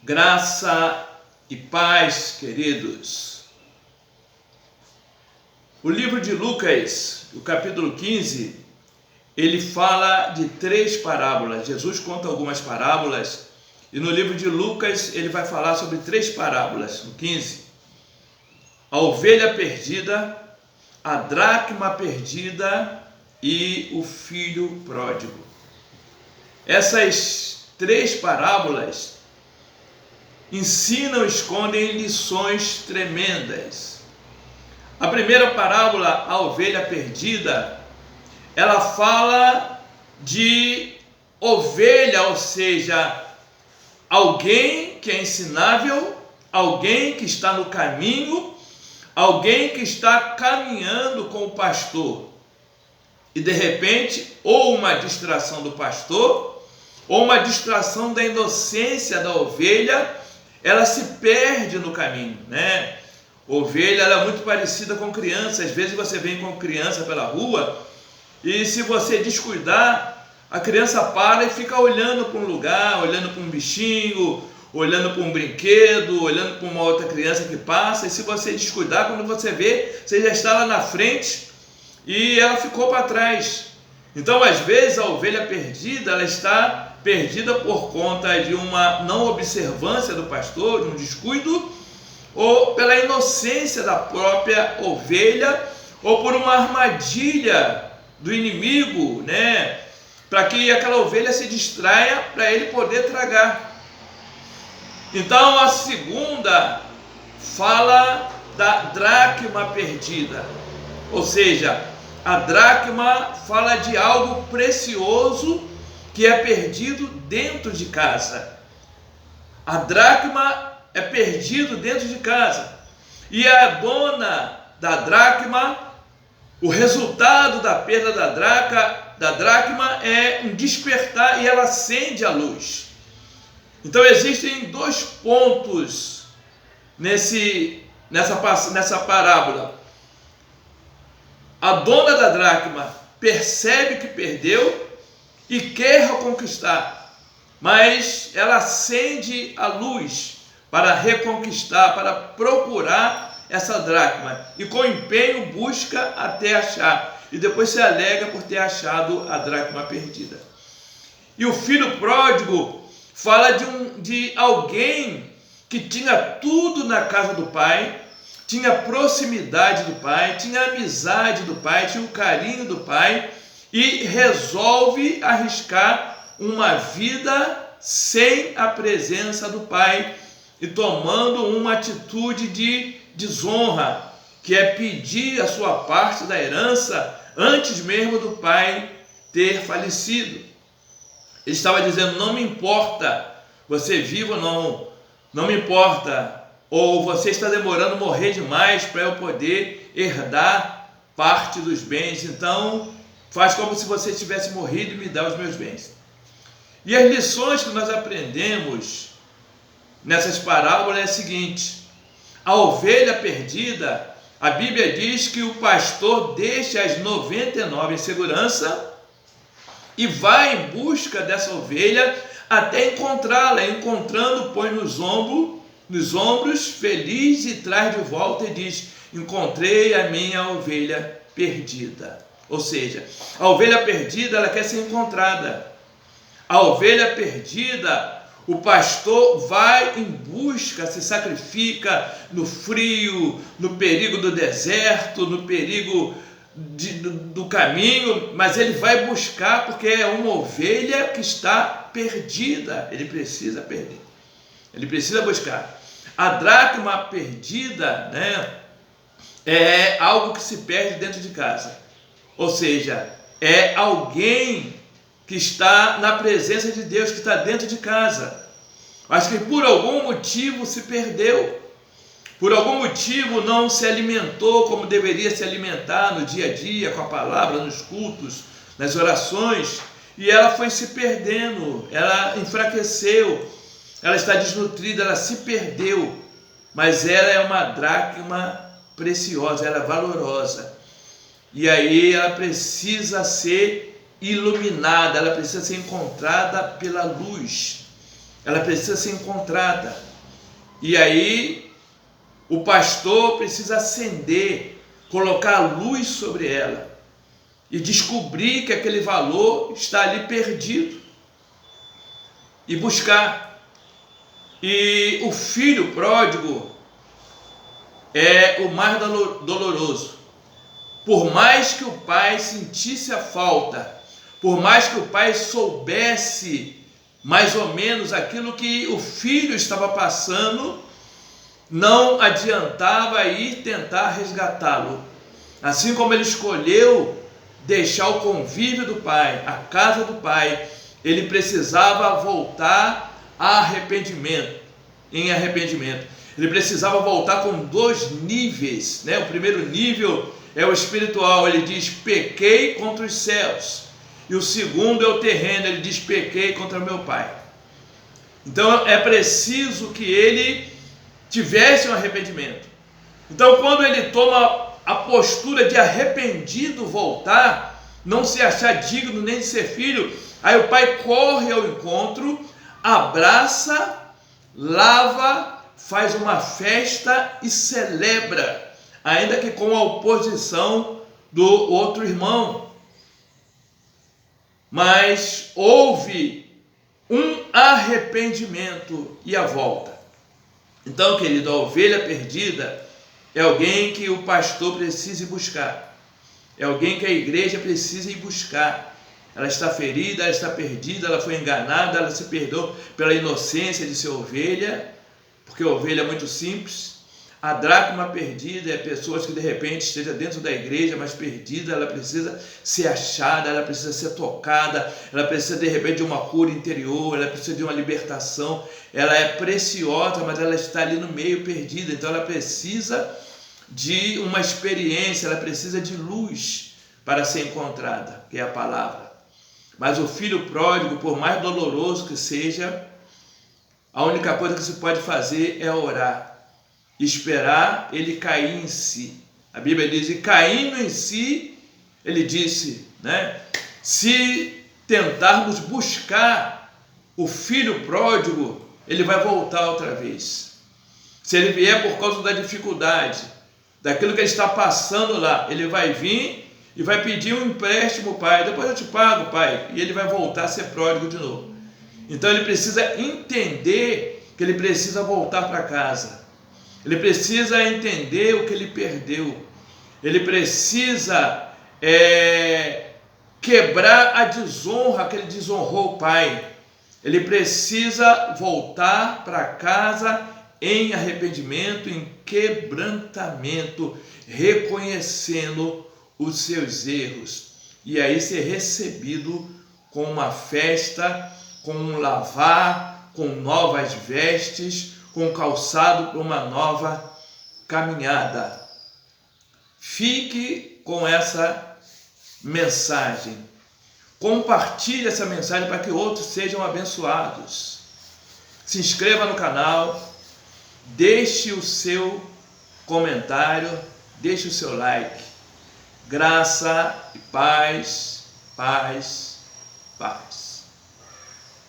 Graça e paz, queridos. O livro de Lucas, o capítulo 15, ele fala de 3 parábolas. Jesus conta algumas parábolas e no livro de Lucas ele vai falar sobre 3 parábolas. No 15, a ovelha perdida, a dracma perdida e o filho pródigo. Essas 3 parábolas ensinam, escondem lições tremendas. A primeira parábola, a ovelha perdida, ela fala de ovelha, ou seja, alguém que é ensinável, alguém que está no caminho, alguém que está caminhando com o pastor. E de repente, ou uma distração do pastor, ou uma distração da inocência da ovelha, ela se perde no caminho, né? Ovelha, ela é muito parecida com criança. Às vezes você vem com criança pela rua e se você descuidar, a criança para e fica olhando para um lugar, olhando para um bichinho, olhando para um brinquedo, olhando para uma outra criança que passa, e se você descuidar, quando você vê, você já está lá na frente e ela ficou para trás. Então, às vezes, a ovelha perdida, ela está perdida por conta de uma não observância do pastor, de um descuido, ou pela inocência da própria ovelha, ou por uma armadilha do inimigo, né? Para que aquela ovelha se distraia, para ele poder tragar. Então, a segunda fala da dracma perdida, ou seja, a dracma fala de algo precioso que é perdido dentro de casa. A dracma é perdido dentro de casa. E a dona da dracma, o resultado da perda da dracma é um despertar, e ela acende a luz. Então existem 2 pontos nessa parábola. A dona da dracma percebe que perdeu e quer reconquistar, mas ela acende a luz para reconquistar, para procurar essa dracma, e com empenho busca até achar, e depois se alegra por ter achado a dracma perdida. E o filho pródigo fala de alguém que tinha tudo na casa do pai, tinha proximidade do pai, tinha amizade do pai, tinha o carinho do pai, e resolve arriscar uma vida sem a presença do pai e tomando uma atitude de desonra, que é pedir a sua parte da herança antes mesmo do pai ter falecido. Ele estava dizendo: não me importa você vivo ou não me importa, ou você está demorando morrer demais para eu poder herdar parte dos bens, então faz como se você tivesse morrido e me dá os meus bens. E as lições que nós aprendemos nessas parábolas é a seguinte: a ovelha perdida, a Bíblia diz que o pastor deixa as 99 em segurança e vai em busca dessa ovelha até encontrá-la. Encontrando, põe nos ombros, feliz, e traz de volta e diz: encontrei a minha ovelha perdida. Ou seja, a ovelha perdida, ela quer ser encontrada. A ovelha perdida, o pastor vai em busca, se sacrifica no frio, no perigo do deserto, no perigo do caminho, mas ele vai buscar porque é uma ovelha que está perdida. Ele precisa perder, ele precisa buscar. A dracma perdida, né, é algo que se perde dentro de casa. Ou seja, é alguém que está na presença de Deus, que está dentro de casa, mas que por algum motivo se perdeu, por algum motivo não se alimentou como deveria se alimentar no dia a dia, com a palavra, nos cultos, nas orações, e ela foi se perdendo, ela enfraqueceu, ela está desnutrida, ela se perdeu, mas ela é uma dracma preciosa, ela é valorosa. E aí ela precisa ser iluminada, ela precisa ser encontrada pela luz. ela precisa ser encontrada. E aí o pastor precisa acender, colocar a luz sobre ela e descobrir que aquele valor está ali perdido e buscar. E o filho pródigo é o mais doloroso. Por mais que o pai sentisse a falta, por mais que o pai soubesse mais ou menos aquilo que o filho estava passando, não adiantava ir tentar resgatá-lo. Assim como ele escolheu deixar o convívio do pai, a casa do pai, ele precisava voltar a arrependimento, em arrependimento. Ele precisava voltar com 2 níveis, né? O primeiro nível é o espiritual, ele diz: pequei contra os céus. E o segundo é o terreno, ele diz: pequei contra meu pai. Então é preciso que ele tivesse um arrependimento. Então, quando ele toma a postura de arrependido voltar, não se achar digno nem de ser filho, aí o pai corre ao encontro, abraça, lava, faz uma festa e celebra, ainda que com a oposição do outro irmão. Mas houve um arrependimento e a volta. Então, querido, a ovelha perdida é alguém que o pastor precisa ir buscar. É alguém que a igreja precisa ir buscar. Ela está ferida, ela está perdida, ela foi enganada, ela se perdoou pela inocência de ser ovelha, porque a ovelha é muito simples. A dracma perdida é pessoas que de repente esteja dentro da igreja, mas perdida, ela precisa ser achada, ela precisa ser tocada, ela precisa de repente de uma cura interior, ela precisa de uma libertação. Ela é preciosa, mas ela está ali no meio perdida, então ela precisa de uma experiência, ela precisa de luz para ser encontrada, que é a palavra. Mas o filho pródigo, por mais doloroso que seja, a única coisa que se pode fazer é orar, esperar ele cair em si. A Bíblia diz: e caindo em si, ele disse, né? Se tentarmos buscar o filho pródigo, ele vai voltar outra vez. Se ele vier por causa da dificuldade, daquilo que ele está passando lá, ele vai vir e vai pedir um empréstimo, pai, depois eu te pago, pai, e ele vai voltar a ser pródigo de novo. Então ele precisa entender que ele precisa voltar para casa. Ele precisa entender o que ele perdeu. Ele precisa quebrar a desonra que ele desonrou o pai. Ele precisa voltar para casa em arrependimento, em quebrantamento, reconhecendo os seus erros. E aí ser recebido com uma festa, com um lavar, com novas vestes, com calçado para uma nova caminhada. Fique com essa mensagem. Compartilhe essa mensagem para que outros sejam abençoados. Se inscreva no canal, deixe o seu comentário, deixe o seu like. Graça e paz, paz, paz.